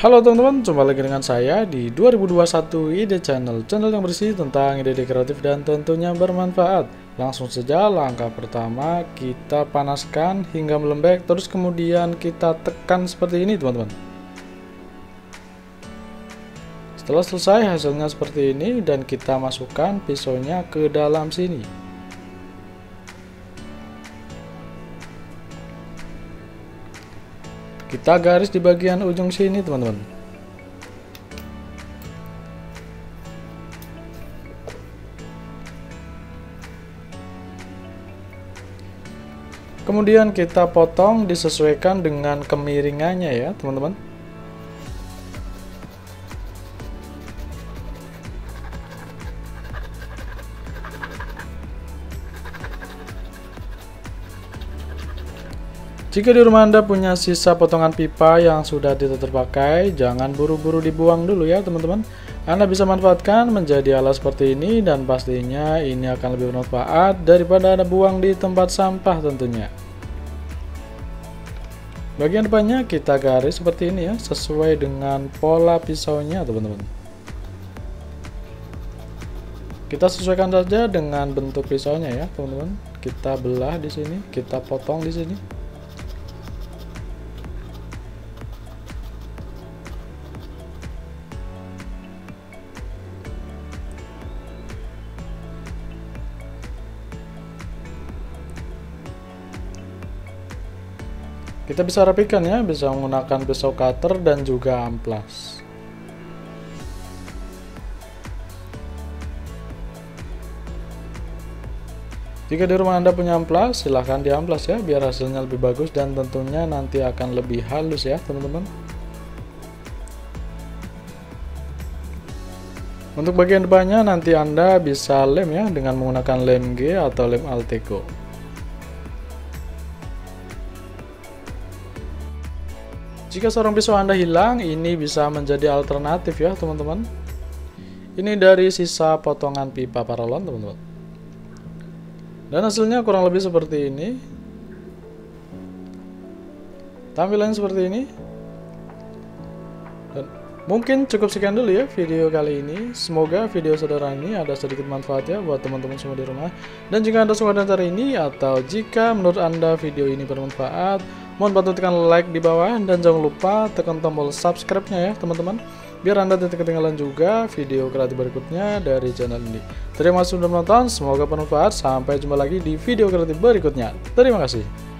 Halo teman-teman, jumpa lagi dengan saya di 2021 Ide Channel, channel yang bersih tentang ide-ide kreatif dan tentunya bermanfaat. Langsung saja langkah pertama, kita panaskan hingga melembek, terus kemudian kita tekan seperti ini teman-teman. Setelah selesai hasilnya seperti ini dan kita masukkan pisaunya ke dalam sini. Kita garis di bagian ujung sini teman-teman. Kemudian kita potong disesuaikan dengan kemiringannya ya teman-teman. Jika di rumah Anda punya sisa potongan pipa yang sudah tidak terpakai, jangan buru-buru dibuang dulu ya teman-teman. Anda bisa manfaatkan menjadi alat seperti ini dan pastinya ini akan lebih bermanfaat daripada Anda buang di tempat sampah tentunya. Bagian depannya kita garis seperti ini ya, sesuai dengan pola pisaunya teman-teman. Kita sesuaikan saja dengan bentuk pisaunya ya teman-teman. Kita belah di sini, kita potong di sini. Kita bisa rapikan ya, bisa menggunakan pisau cutter dan juga amplas. Jika di rumah Anda punya amplas, silahkan diamplas ya, biar hasilnya lebih bagus dan tentunya nanti akan lebih halus ya teman-teman. Untuk bagian depannya nanti Anda bisa lem ya, dengan menggunakan lem G atau lem Alteco. Jika seorang pisau Anda hilang, ini bisa menjadi alternatif ya teman-teman. Ini dari sisa potongan pipa paralon teman-teman. Dan hasilnya kurang lebih seperti ini. Tampilannya seperti ini. Dan mungkin cukup sekian dulu ya video kali ini. Semoga video saudara ini ada sedikit manfaat ya buat teman-teman semua di rumah. Dan jika Anda suka dengan cara ini atau jika menurut Anda video ini bermanfaat, mohon bantu tekan like di bawah dan jangan lupa tekan tombol subscribe-nya ya teman-teman, biar Anda tidak ketinggalan juga video kreatif berikutnya dari channel ini. Terima kasih sudah menonton, semoga bermanfaat. Sampai jumpa lagi di video kreatif berikutnya. Terima kasih.